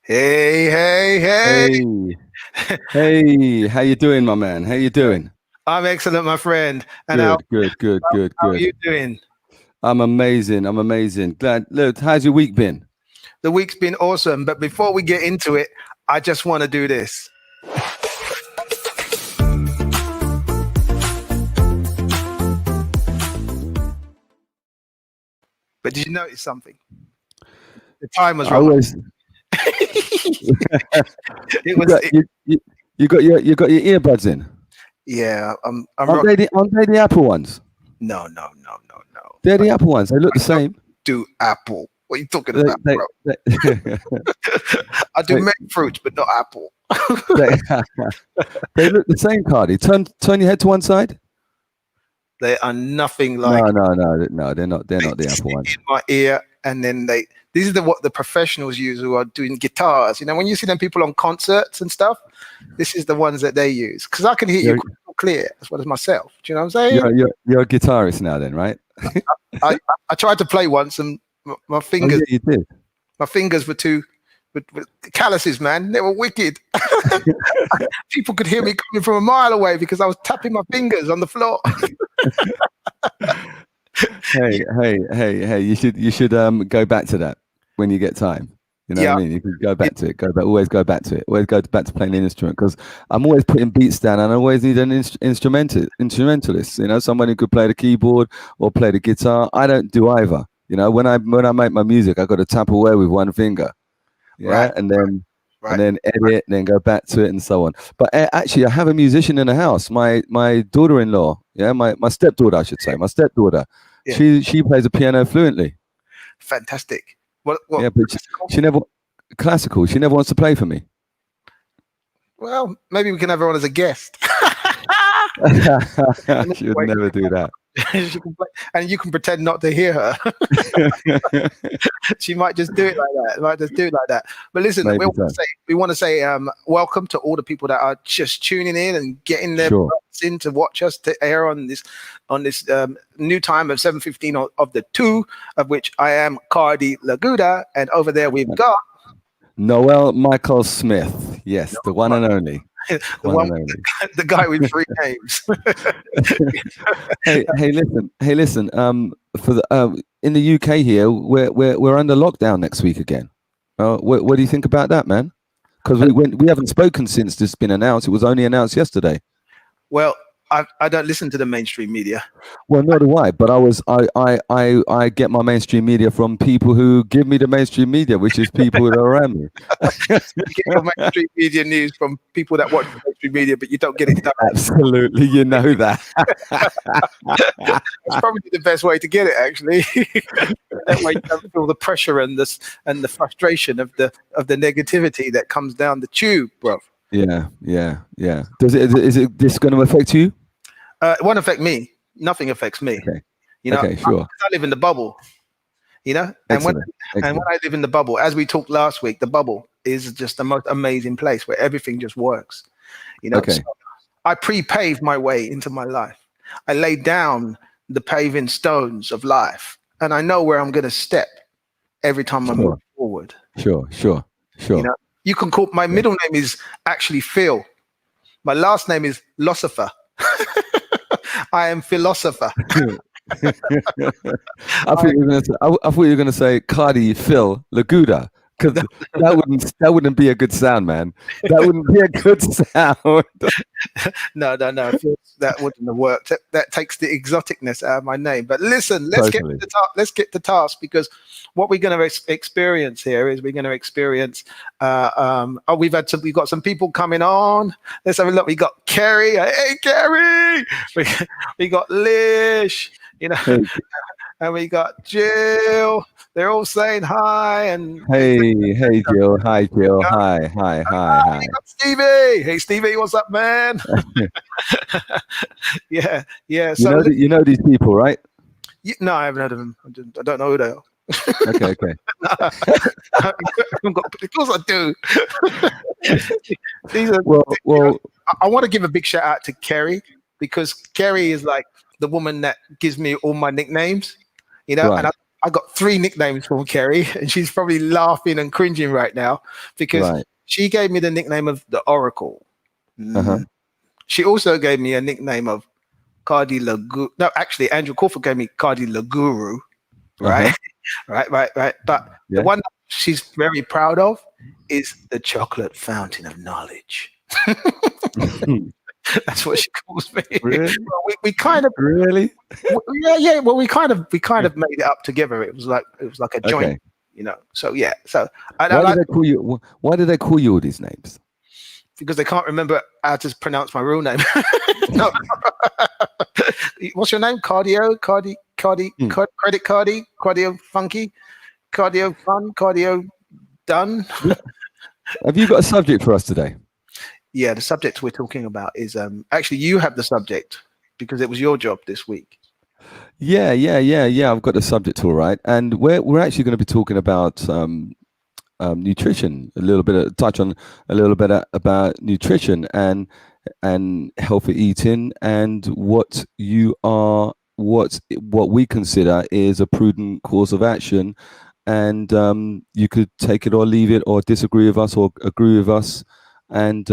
Hey, hey, hey. Hey, hey, how you doing, my man? How you doing? I'm excellent, my friend. And Good, good, good, good, how are good. you doing? I'm amazing. I'm amazing. Glad. Look, how's your week been? The week's been awesome. But before we get into it, I just want to do this. But did you notice something? The time was I wrong. always It you was, got you got your earbuds in. yeah, I'm Aren't rocking. they the Apple ones? No, no, no, no, no. They're the Apple ones. They look I the don't same. do Apple. What are you talking They about, they bro? they, I do they, many fruits, but not Apple. they, they look the same, Cardi. Turn your head to one side. They are nothing No, like no, no, no. They're they not the Apple sit ones. in my ear, and then they these are what the professionals use who are doing guitars. When you see them people on concerts and stuff, this is the ones that they use because I can hear you You're crystal clear as well as myself. Do you know what I'm saying? you're a guitarist now, then, right? I tried to play once, and my Oh fingers yeah, you did. my fingers were too with calluses, man. They were wicked. People could hear me coming from a mile away because I was tapping my fingers on the floor. Hey. You should go back to that when you get time. You know what Yeah, I mean? You can go back to it. Go back. Always go back to it. Always go back to playing an instrument because I'm always putting beats down, and I always need an instrumentalist. Someone who could play the keyboard or play the guitar. I don't do either. When I make my music, I got to tap away with one finger. right, Yeah, and right. then edit, and then go back to it, and so on. But actually, I have a musician in the house. My daughter-in-law, yeah, my stepdaughter, I should say, my stepdaughter. Yeah, She plays the piano fluently. fantastic. What Yeah, but classical? she never classical. She never wants to play for me. Well, maybe we can have her on as a guest. And She would wait, never do that. she can play, and you can pretend not to hear her. She might just do it like that. Might just do it like that. But listen, Maybe so. we want to say welcome to all the people that are just tuning in and getting their Sure. butts in to watch us to air on this new time of 7:15 of the two, of which I am Kardy Laguda, and over there we've got Noel Michael Smith. Yes, the one and only. the One one, and only. the guy with three names. Hey, listen. For the in the UK here, we're under lockdown next week again. What do you think about that, man? Because we haven't spoken since this been announced. It was only announced yesterday. Well, I don't listen to the mainstream media. Well, nor do I. But I get my mainstream media from people who give me the mainstream media, which is people that are around me. You get your mainstream media news from people that watch the mainstream media, but you don't get it direct. Absolutely, you know that. That's probably the best way to get it, actually. That way, you don't feel the pressure and the frustration of the negativity that comes down the tube, bro. Yeah. Is it this going to affect you? It won't affect me. Nothing affects me. Okay. You know, Okay. Sure. I live in the bubble. You know, Excellent. and when Excellent. I live in the bubble, as we talked last week, the bubble is just the most amazing place where everything just works. So Okay. I pre-paved my way into my life. I laid down the paving stones of life, and I know where I'm going to step every time I move Sure. forward. Sure. Sure. You Sure. know, you can call my Yeah. middle name is actually Phil. My last name is Philosopher. I am philosopher. I thought you were going to say. I thought you were going to say Cardi Phil Laguda, because that wouldn't be a good sound, man. That wouldn't be a good sound. No. That wouldn't have worked. That takes the exoticness out of my name. But listen, Totally. let's get to task because what we're going to experience here is we're going to experience. We've got some people coming on. Let's have a look. We got Kerry. Hey, Kerry. We, we got Lish. Hey, And we got Jill. They're all saying hi and. hey, Jill. Hi, Jill. Hi. We got Stevie. Hey, Stevie, what's up, man? Yeah. So, You know these people, right? no, I haven't heard of them. I don't know who they are. Okay. Of course, I do. These are. Well. I want to give a big shout out to Kerry because Kerry is like the woman that gives me all my nicknames. And Right. I got 3 nicknames from Kerry, and she's probably laughing and cringing right now because Right. she gave me the nickname of the Oracle. Uh-huh. She also gave me a nickname of Kardy Lagu. No, actually, Andrew Crawford gave me Kardy Laguru. Right, Uh-huh. right. But the Yeah. one that she's very proud of is the chocolate fountain of knowledge. That's what she calls me. Really? Well, we kind of, Really? yeah. Well, we kind of made it up together. It was like a joint, Okay. So yeah. So I Why like did they call you? Why did they call you all these names? because they can't remember how to pronounce my real name. No. What's your name? Hmm. Credit Cardi, Cardio Funky, Cardio Fun, Cardio Done. Have you got a subject for us today? Yeah, the subject we're talking about is actually you have the subject because it was your job this week. Yeah. I've got the subject all right, and we're actually going to be talking about nutrition, a little bit of touch on a little bit about nutrition and healthy eating, and what we consider is a prudent course of action, and you could take it or leave it, or disagree with us or agree with us, and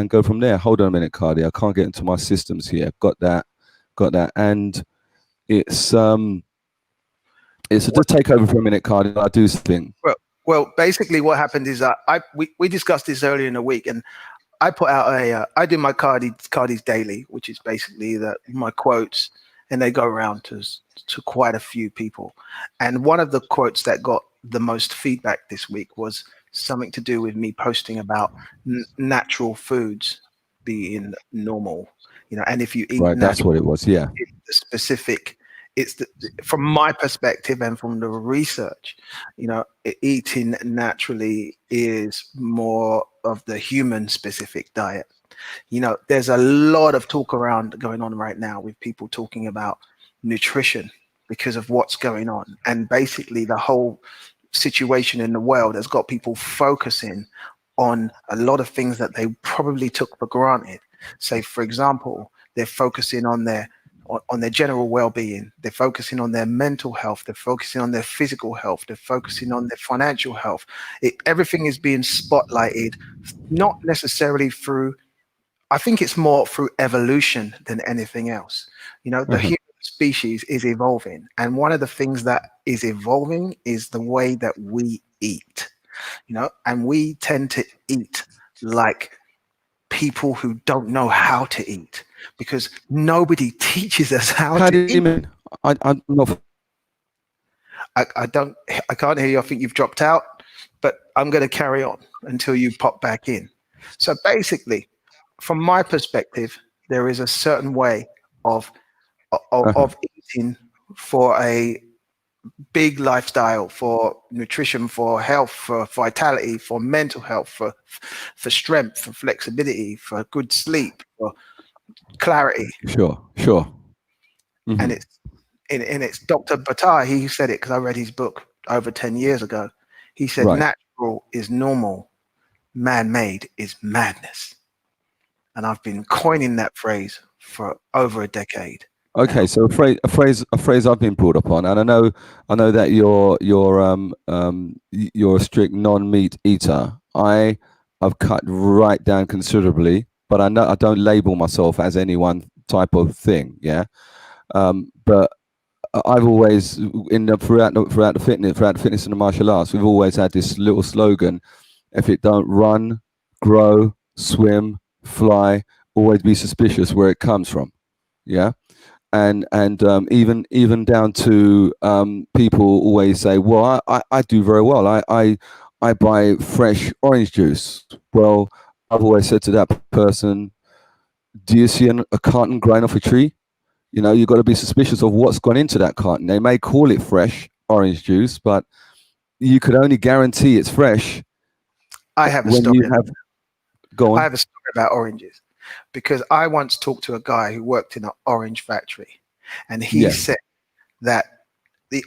go from there. Hold on a minute, Kardy. I can't get into my systems here. Got that, and it's just take over for a minute, Kardy. I do think. Well, basically, what happened is we discussed this earlier in the week, and I put out I do my Cardy's daily, which is basically my quotes, and they go around to quite a few people. And one of the quotes that got the most feedback this week was something to do with me posting about natural foods being normal, and if you eat Right, that's natural, what it was. Yeah. from my perspective and from the research, eating naturally is more of the human specific diet. There's a lot of talk around going on right now with people talking about nutrition because of what's going on, and basically the whole situation in the world has got people focusing on a lot of things that they probably took for granted. Say, for example, they're focusing on their general well-being, they're focusing on their mental health, they're focusing on their physical health, they're focusing on their financial health. Everything is being spotlighted, not necessarily through, I think it's more through evolution than anything else. The human species is evolving, and one of the things that is evolving is the way that we eat, and we tend to eat like people who don't know how to eat because nobody teaches us how How to do you eat. mean? I'm not. I can't hear you. I think you've dropped out, but I'm going to carry on until you pop back in. So basically, from my perspective, there is a certain way of eating for a big lifestyle, for nutrition, for health, for vitality, for mental health, for strength, for flexibility, for good sleep, for clarity. Sure. And it's Dr. Bataille. He said it because I read his book over 10 years ago. He said, Right. natural is normal, man-made is madness. And I've been coining that phrase for over a decade. Okay, now. so a phrase I've been brought up on, and I know that you're a strict non-meat eater. I've cut right down considerably, but I know I don't label myself as any one type of thing. Yeah, but I've always throughout the fitness and the martial arts, we've always had this little slogan: if it don't run, grow, swim, fly, always be suspicious where it comes from. Yeah. And even down to people always say, well, I do very well. I buy fresh orange juice. Well, I've always said to that person, do you see a carton growing off a tree? You've got to be suspicious of what's gone into that carton. They may call it fresh orange juice, but you could only guarantee it's fresh. I have a when story. you have go on. I have a story about oranges because I once talked to a guy who worked in an orange factory, and he said that they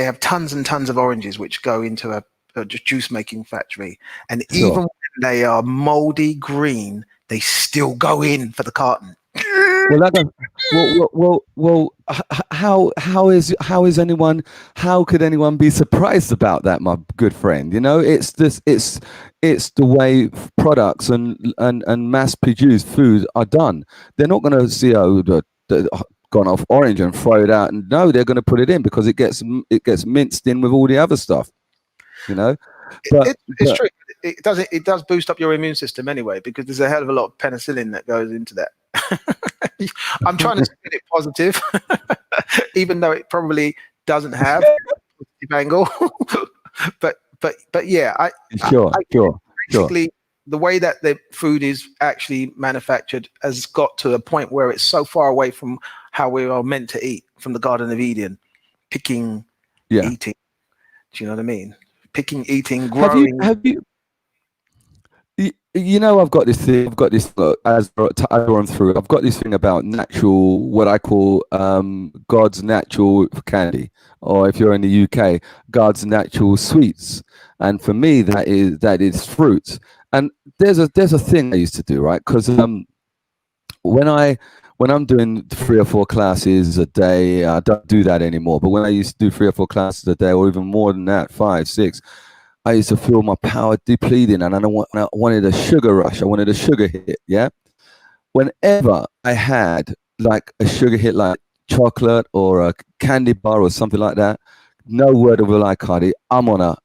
have tons and tons of oranges which go into a juice making factory, and even when they are moldy green, they still go in for the carton. Well, How could anyone be surprised about that, my good friend? You know, it's the way products and mass produced food are done. They're not going to see gone off orange and throw it out, and no, they're going to put it in because it gets minced in with all the other stuff. You know, it's true. It does boost up your immune system anyway, because there's a hell of a lot of penicillin that goes into that. I'm trying to spin it positive, even though it probably doesn't have a positive angle. but yeah, sure. Basically, the way that the food is actually manufactured has got to a point where it's so far away from how we are meant to eat, from the Garden of Eden, picking, eating. Do you know what I mean? Picking, eating, growing. Have you? You know, I've got this thing. I've got this as I run through. I've got this thing about natural, what I call God's natural candy, or if you're in the UK, God's natural sweets. And for me, that is fruit. And there's a thing I used to do, right? Because when I'm doing 3 or 4 classes a day, I don't do that anymore. But when I used to do 3 or 4 classes a day, or even more than that, 5, 6. I used to feel my power depleting, and I wanted a sugar rush. I wanted a sugar hit, yeah? Whenever I had like a sugar hit, like chocolate or a candy bar or something like that, no word of a lie, Kardy, I'm on a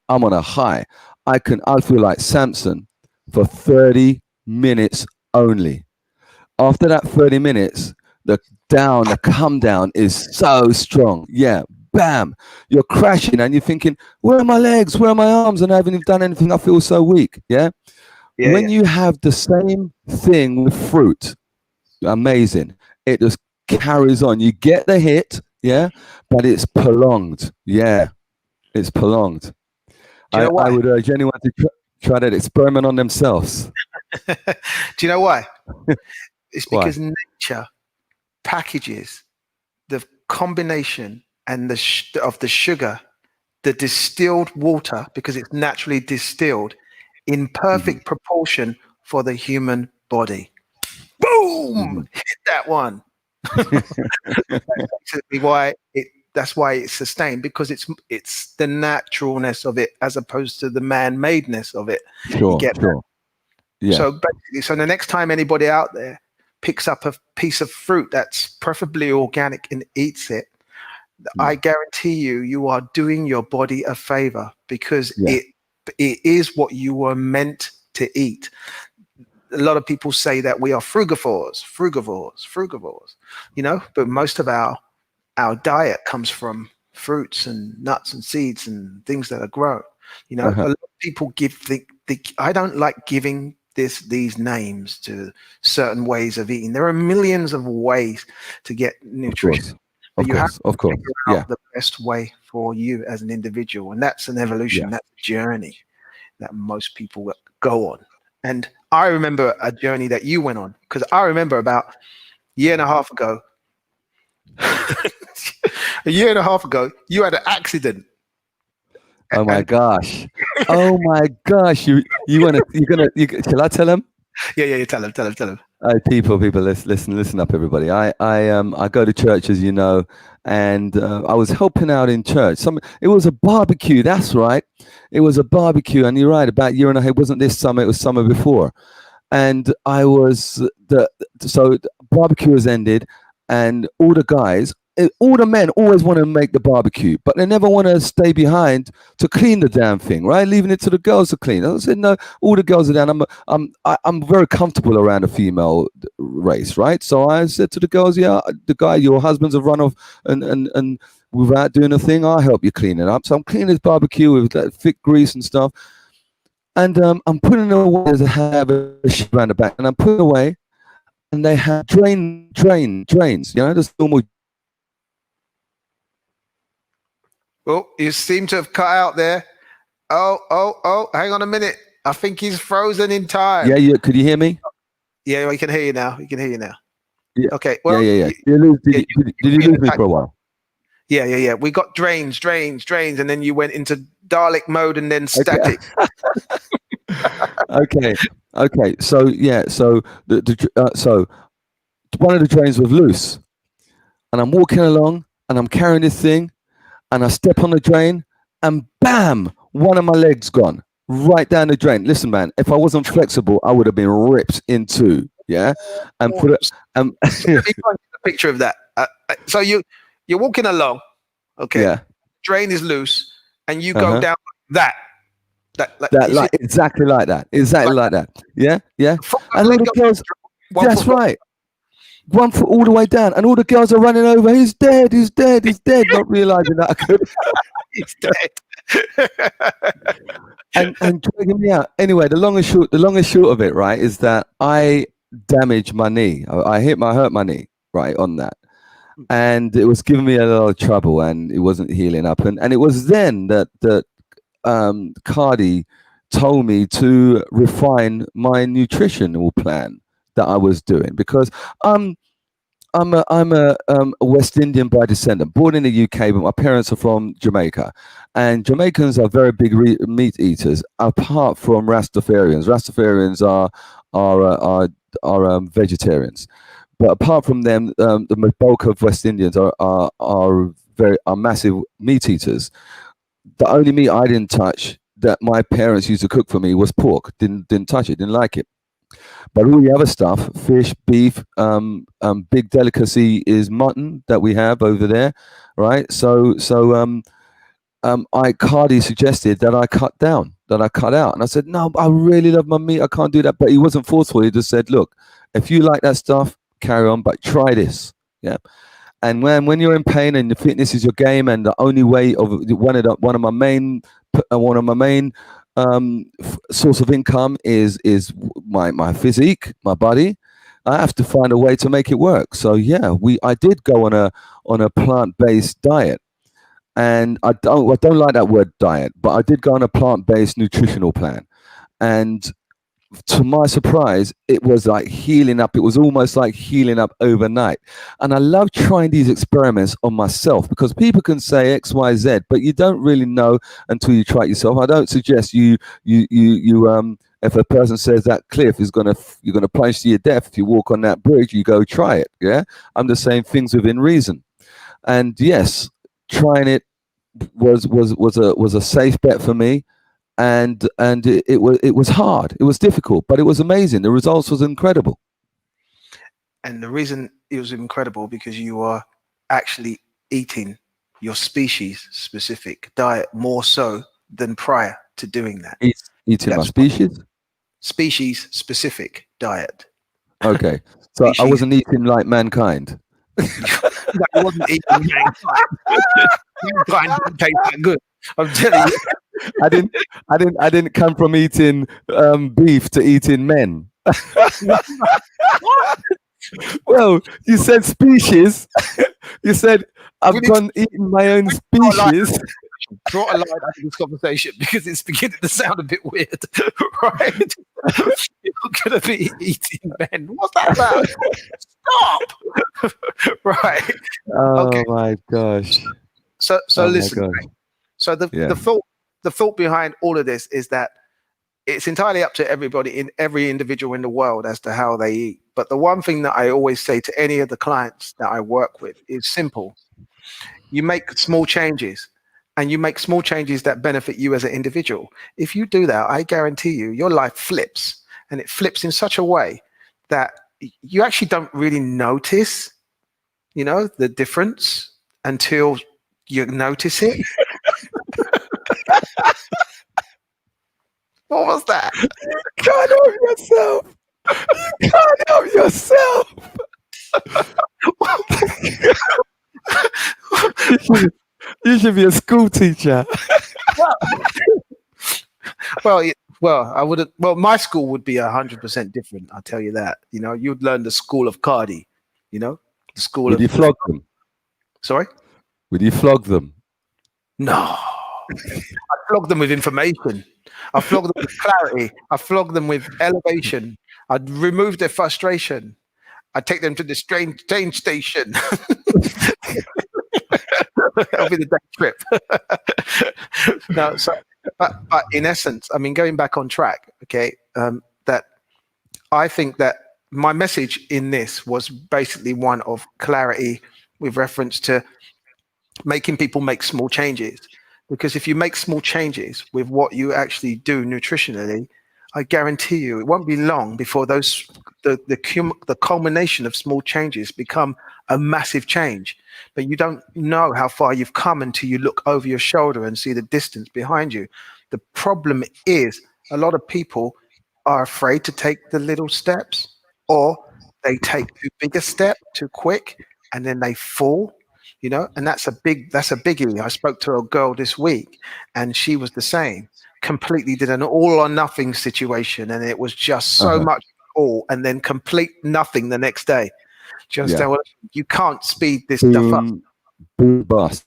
high. I'll feel like Samson for 30 minutes only. After that 30 minutes, the come down is so strong. Yeah. Bam, you're crashing and you're thinking, where are my legs? Where are my arms? And I haven't even done anything. I feel so weak. Yeah. When you have the same thing with fruit, amazing. It just carries on. You get the hit, yeah, but it's prolonged. Yeah, it's prolonged. I would urge anyone to try that experiment on themselves. Do you know why? It's because nature packages the combination and of the sugar, the distilled water, because it's naturally distilled, in perfect proportion for the human body. Boom! Hit that one. That's why it's sustained, because it's the naturalness of it as opposed to the man-madeness of it. Sure. Yeah. So basically, the next time anybody out there picks up a piece of fruit that's preferably organic and eats it, I guarantee you are doing your body a favor, because it is what you were meant to eat. A lot of people say that we are frugivores, you know, but most of our diet comes from fruits and nuts and seeds and things that are grown. You know, a lot of people I don't like giving these names to certain ways of eating. There are millions of ways to get nutrition. Of course. Figure out the best way for you as an individual, and that's an evolution. That's a journey that most people go on. And I remember a journey that you went on, because I remember about a year and a half ago, you had an accident. Oh my gosh! Shall I tell him? Yeah. Tell him. People, listen up, everybody. I go to church, as you know, and I was helping out in church. It was a barbecue. That's right. It was a barbecue, and you're right. About a year and a half. It wasn't this summer. It was summer before, and so barbecue has ended, and all the men always want to make the barbecue, but they never want to stay behind to clean the damn thing, right? Leaving it to the girls to clean. I said, no, all the girls are down. I'm very comfortable around a female race, right? So I said to the girls, the guy, your husbands have run off and without doing a thing, I'll help you clean it up. So I'm cleaning this barbecue with that thick grease and stuff. And I'm putting it away as I have a shit around the back, and I'm putting away, and they have drains, you know, just normal. Well, you seem to have cut out there. Oh, hang on a minute. I think he's frozen in time. Yeah. Could you hear me? Yeah, we can hear you now. Yeah. Okay. Well, yeah. Did you lose me for a while? Yeah. We got drains, and then you went into Dalek mode and then static. Okay. So so one of the drains was loose. and I'm walking along, and I'm carrying this thing, and I step on the drain, and bam, one of my legs gone right down the drain. Listen, man, if I wasn't flexible, I would have been ripped in two. Yeah, and put it. So let me find a picture of that. So you're walking along, okay? Yeah. Drain is loose, and you go Uh-huh. down that. Like, That like exactly like that. Exactly like that. Yeah, yeah. And all the girls. That's right. 1 foot all the way down, and all the girls are running over. He's dead. He's dead. He's dead. Not realizing that I could. He's dead. and dragging me out. Anyway, the long and short of it, right, is that I damaged my knee. I hurt my knee, right, on that. And it was giving me a lot of trouble, and it wasn't healing up. And it was then that Kardy told me to refine my nutritional plan that I was doing, because I'm a West Indian by descent, born in the UK, but my parents are from Jamaica, and Jamaicans are very big meat eaters. Apart from Rastafarians, are vegetarians, but apart from them, the bulk of West Indians are massive meat eaters. The only meat I didn't touch that my parents used to cook for me was pork. Didn't touch it. Didn't like it. But all the other stuff, fish, beef, big delicacy is mutton that we have over there, right? So Kardy suggested that I cut out, and I said, no, I really love my meat. I can't do that. But he wasn't forceful. He just said, look, if you like that stuff, carry on, but try this. Yeah. And when you're in pain and the fitness is your game, and the only way of one of my main source of income is my physique, my body, I have to find a way to make it work. So yeah, I did go on a plant-based diet, and I don't like that word diet, but I did go on a plant-based nutritional plan, and to my surprise, it was like healing up. It was almost like healing up overnight. And I love trying these experiments on myself, because people can say X, Y, Z, but you don't really know until you try it yourself. I don't suggest you if a person says that cliff is you're gonna plunge to your death, if you walk on that bridge, you go try it. Yeah, I'm just saying things within reason. And yes, trying it was a safe bet for me. And it was hard. It was difficult, but it was amazing. The results was incredible. And the reason it was incredible, because you are actually eating your species specific diet more so than prior to doing that. Eating my species? Species specific diet. Okay. So I wasn't eating like mankind. I wasn't eating mankind. Mankind didn't taste that good. I'm telling you. I didn't come from eating beef to eating men. Well, you said species. You said I've gone eating my own species. Draw a line out of this conversation, because it's beginning to sound a bit weird, right? You're gonna be eating men. What's that about? Stop. Right. Oh okay. My gosh. So listen. So the thought behind all of this is that it's entirely up to every individual in the world as to how they eat. But the one thing that I always say to any of the clients that I work with is simple. You make small changes, and you make small changes that benefit you as an individual. If you do that, I guarantee you, your life flips, and it flips in such a way that you actually don't really notice, the difference until you notice it. What was that? You can't help yourself. You can't help yourself. You should be a school teacher. Well, I would have. Well, my school would be 100% different. I'll tell you that. You'd learn the school of Kardy. The school. Would you flog them? Sorry. Would you flog them? No. I flog them with information. I flog them with clarity. I flog them with elevation. I'd remove their frustration. I'd take them to the train station. That'll be the day trip. No, but in essence, I mean, going back on track, okay, that I think that my message in this was basically one of clarity with reference to making people make small changes. Because if you make small changes with what you actually do nutritionally, I guarantee you it won't be long before the culmination of small changes become a massive change. But you don't know how far you've come until you look over your shoulder and see the distance behind you. The problem is a lot of people are afraid to take the little steps, or they take too big a step too quick and then they fall. And that's a biggie. I spoke to a girl this week and she was the same. Completely did an all or nothing situation, and it was just so much all and then complete nothing the next day. Do you understand? You can't speed this stuff up. Boom, bust.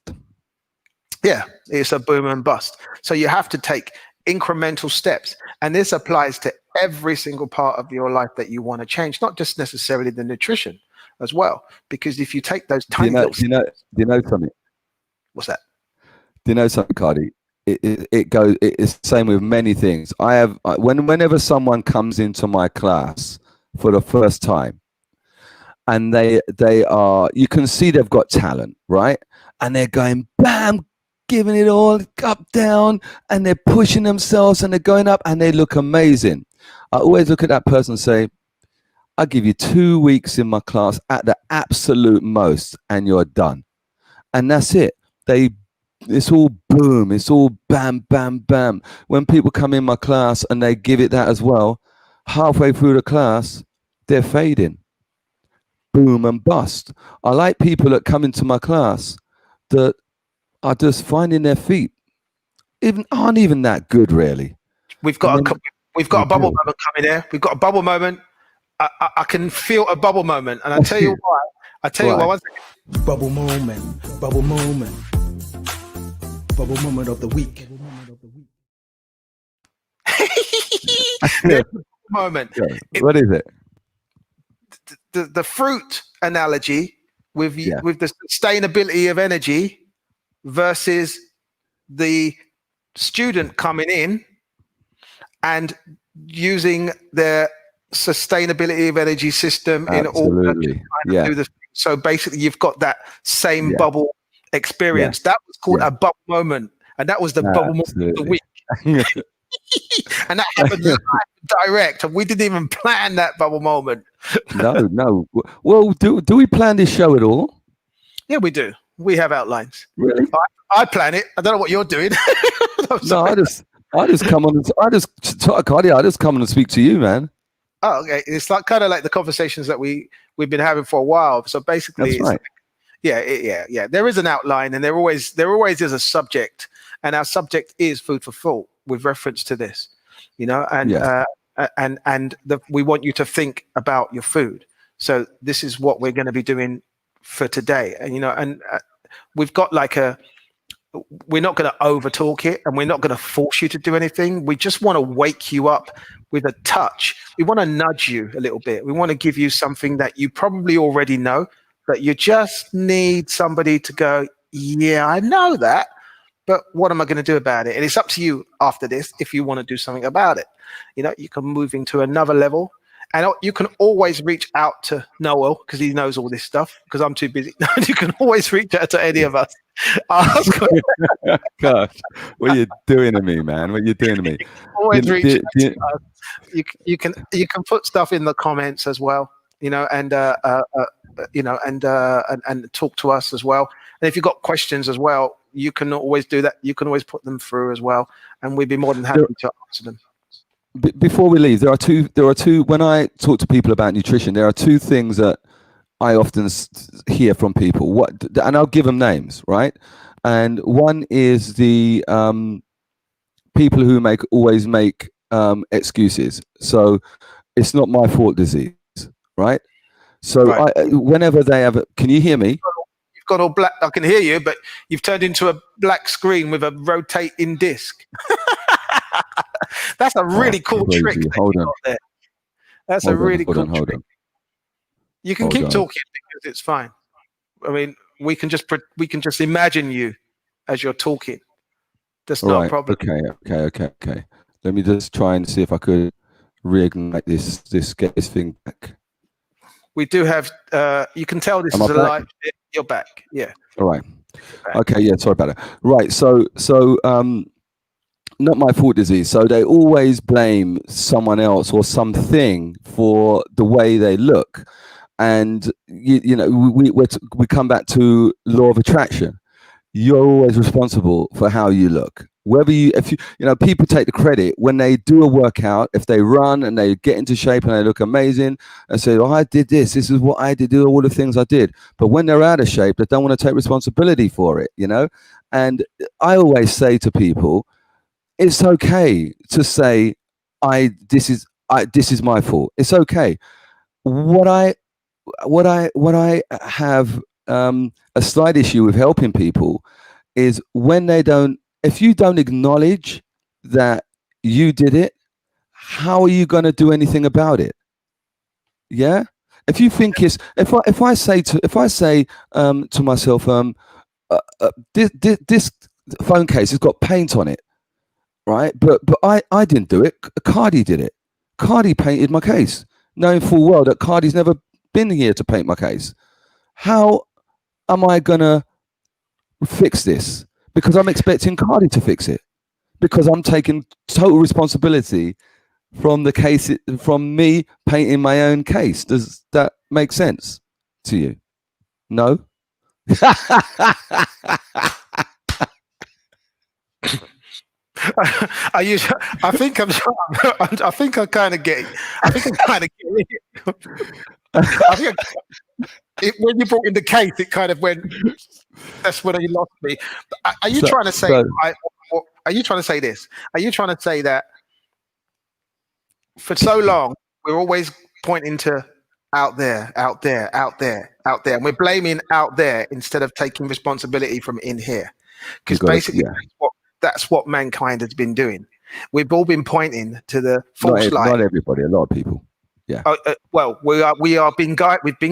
Yeah, it's a boom and bust. So you have to take incremental steps, and this applies to every single part of your life that you want to change, not just necessarily the nutrition as well, because if you take those tiny little steps, do you know something? What's that? Do you know something, Kardy? It's the same with many things. Whenever someone comes into my class for the first time, and they are, you can see they've got talent, right? And they're going bam, giving it all up, down, and they're pushing themselves and they're going up and they look amazing. I always look at that person and say, I'll give you 2 weeks in my class at the absolute most and you're done. And that's it. It's all boom. It's all bam, bam, bam. When people come in my class and they give it that as well, halfway through the class, they're fading. Boom and bust. I like people that come into my class that are just finding their feet. Aren't even that good, really. We've got a bubble moment coming here. We've got a bubble moment. I can feel a bubble moment, and I'll tell you why. I'll tell you why. One second. Bubble moment. Bubble moment. Bubble moment of the week. Moment. Yeah. What is it? The fruit analogy with the sustainability of energy versus the student coming in and using their sustainability of energy system in order to do the. So basically, you've got that same bubble experience. That was called a bubble moment, and that was the bubble moment of the week. And that happened live, direct, and we didn't even plan that bubble moment. No. Well, do we plan this show at all? Yeah, we do. We have outlines. Really? I plan it. I don't know what you're doing. No, I just come on. Kardy, I just come on and speak to you, man. Oh, okay. It's like kind of like the conversations that we've been having for a while. So basically, that's right. Yeah. There is an outline, and there always is a subject, and our subject is food for thought with reference to this, and we want you to think about your food. So this is what we're going to be doing for today, and we've got we're not going to over talk it, and we're not going to force you to do anything. We just want to wake you up with a touch. We want to nudge you a little bit. We want to give you something that you probably already know, but you just need somebody to go, yeah, I know that, but what am I going to do about it? And it's up to you after this if you want to do something about it. You can move into another level, and you can always reach out to Noél because he knows all this stuff, because I'm too busy. You can always reach out to any of us. Ask. Gosh, what are you doing to me, man? What are you doing to me? Always reach out to us. You can put stuff in the comments as well, and talk to us as well. And if you've got questions as well, you can always do that. You can always put them through as well, and we'd be more than happy to answer them. Before we leave, there are two. When I talk to people about nutrition, there are two things that I often hear from people. And I'll give them names, right? And one is the people who always make excuses. So it's not my fault disease, right? So right. Whenever they have, can you hear me? You've got all black. I can hear you, but you've turned into a black screen with a rotating disc. That's a really cool trick. Hold on. There. That's a really cool trick. Hold on. You can keep talking because it's fine. I mean, we can just imagine you as you're talking. That's not a problem. Okay. Let me just try and see if I could reignite this, get this thing back. We do have. You can tell this is a live. You're back. Yeah. All right. Back. Okay. Yeah. Sorry about that. Right. So not my fault disease. So they always blame someone else or something for the way they look. And you know, we come back to law of attraction. You're always responsible for how you look. Whether if you know, people take the credit when they do a workout, if they run and they get into shape and they look amazing and say, oh, I did this is what I did, do all the things I did. But when they're out of shape, they don't want to take responsibility for it, you know. And I always say to people, it's okay to say, this is my fault. It's okay. What I have a slight issue with helping people is when they don't, if you don't acknowledge that you did it, how are you going to do anything about it? Yeah. If you think it's, if I say to myself, this phone case has got paint on it, right? But I didn't do it. Kardy did it. Kardy painted my case, knowing full well that Kardy's never been here to paint my case. How am I gonna fix this? Because I'm expecting Kardy to fix it. Because I'm taking total responsibility from the case, from me painting my own case. Does that make sense to you? No. I think I kind of get it. I think when you brought in the case, it kind of went. That's when you lost me. Are you trying to say? Are you trying to say this? Are you trying to say that for so long we're always pointing to out there, and we're blaming out there instead of taking responsibility from in here? Because basically, that's what mankind has been doing. We've all been pointing to the false light. Not everybody, a lot of people. Yeah. Well, we've been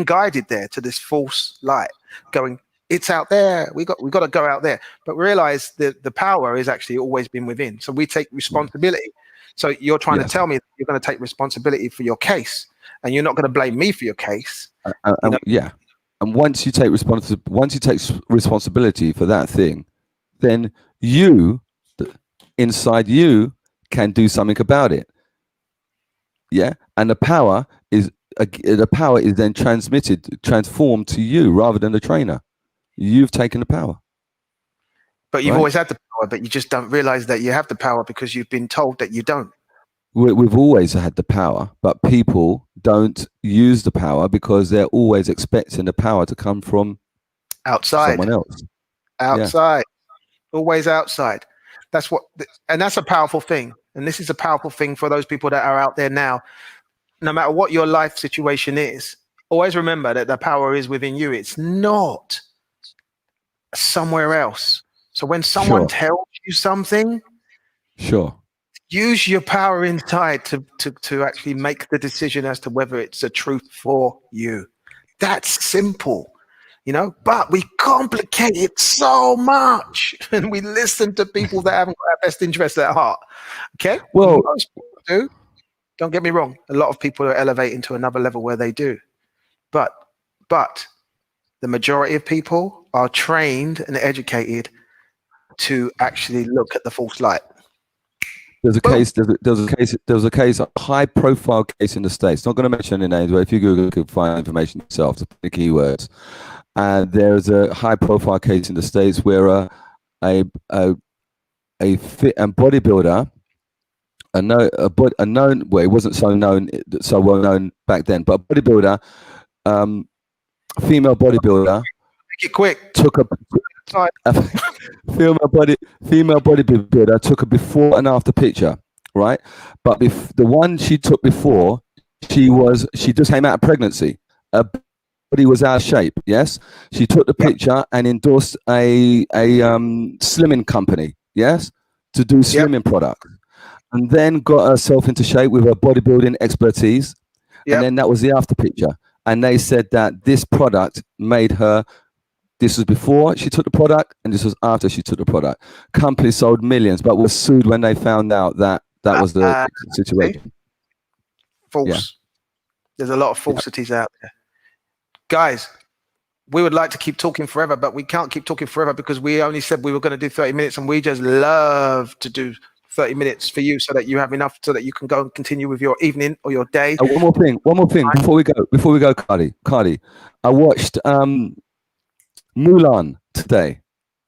guided there to this false light, going, it's out there. We got to go out there. But realize that the power has actually always been within. So we take responsibility. So you're trying to tell me that you're going to take responsibility for your case, and you're not going to blame me for your case. Yeah. And once you take responsibility for that thing, then you, inside you, can do something about it. Yeah, and the power is then transformed to you rather than the trainer. You've taken the power. But you've always had the power, but you just don't realize that you have the power because you've been told that you don't. We've always had the power, but people don't use the power because they're always expecting the power to come from outside, someone else. Outside, always outside. And that's a powerful thing. And this is a powerful thing for those people that are out there now. No matter what your life situation is, always remember that the power is within you. It's not somewhere else. So when someone tells you something, use your power inside to actually make the decision as to whether it's a truth for you. That's simple, you know, but we complicate it so much and we listen to people that haven't got our best interests at heart. Okay. Well, most people do. Don't get me wrong. A lot of people are elevating to another level where they do. But the majority of people are trained and educated to actually look at the false light. There was a case, a high-profile case in the States. Not going to mention any names, but if you Google, you can find information yourself. The keywords. And there's a high-profile case in the States where a fit and bodybuilder, a known, well, it wasn't so well known back then, but a bodybuilder, female bodybuilder, make it quick, took a female bodybuilder took a before and after picture, right? But the one she took before, she just came out of pregnancy. Her body was out of shape. Yes, she took the picture and endorsed a slimming company. Yes, to do slimming products, and then got herself into shape with her bodybuilding expertise. And then that was the after picture, and they said that this product made her. This was before she took the product, and this was after she took the product. Company sold millions, but was sued when they found out that was the situation. False. Yeah. There's a lot of falsities out there. Guys, we would like to keep talking forever, but we can't keep talking forever because we only said we were going to do 30 minutes, and we just love to do 30 minutes for you so that you have enough so that you can go and continue with your evening or your day. One more thing before we go, Kardy. I watched Mulan today.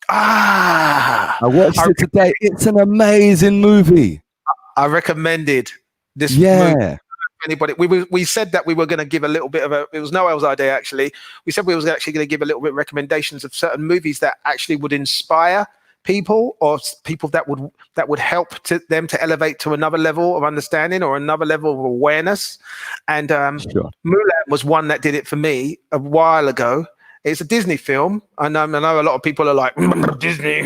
I watched it today. It's an amazing movie. I recommended this movie. Anybody, we said that we were going to give a little bit of it was Noel's idea, actually. We said we was actually going to give a little bit of recommendations of certain movies that actually would inspire people, or people that would help them to elevate to another level of understanding or another level of awareness. And Sure. Mulan was one that did it for me a while ago. It's a Disney film. I know a lot of people are like Disney,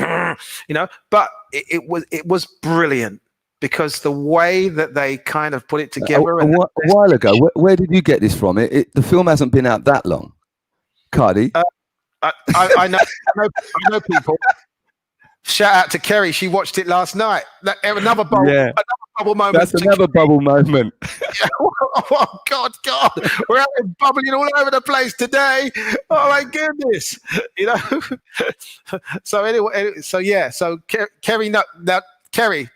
but it was brilliant. Because the way that they kind of put it together. A while ago, where did you get this from? The film hasn't been out that long. Kardy? I know people. Shout out to Kerry. She watched it last night. Another bubble moment. That's another bubble moment. Oh, God. We're having bubbling all over the place today. Oh, my goodness. So anyway, so Kerry, Kerry,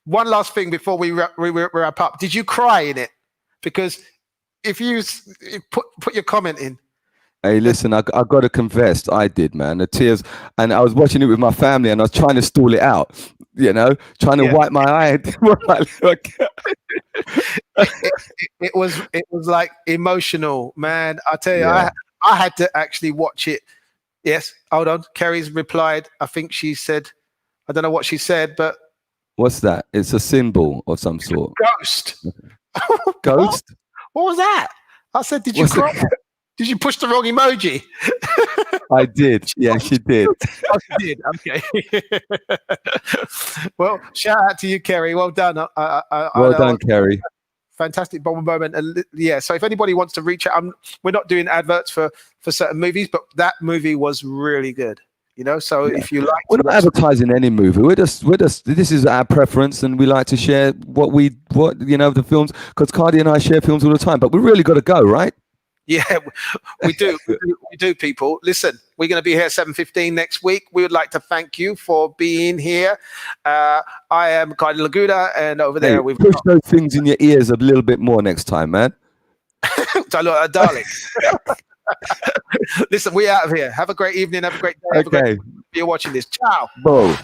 one last thing before we wrap up. Did you cry in it? Because if you put your comment in. Hey, listen, I got to confess, I did, man. The tears, and I was watching it with my family, and I was trying to stall it out, trying to wipe my eye. It was like emotional, man. I tell you, I had to actually watch it. Yes, hold on. Kerry's replied. I think she said, I don't know what she said, but. What's that? It's a symbol of some sort. Ghost. Ghost? What was that? I said, did you cry? Did you push the wrong emoji? I did. Yeah, she did. Oh, she did. Okay. Well, shout out to you, Kerry. Well done. Well done, Kerry. Fantastic bubble moment. And so if anybody wants to reach out, we're not doing adverts for certain movies, but that movie was really good. So if you like, we're not advertising any movie. We're just. This is our preference, and we like to share the films, because Kardy and I share films all the time. But we really got to go, right? Yeah, we do. we do, people. Listen, we're going to be here at 7:15 next week. We would like to thank you for being here. I am Kardy Laguda, and over there we've push those things in your ears a little bit more next time, man. Darling. Listen, we're out of here. Have a great evening. Have a great day. Okay. You're watching this. Ciao. Bye.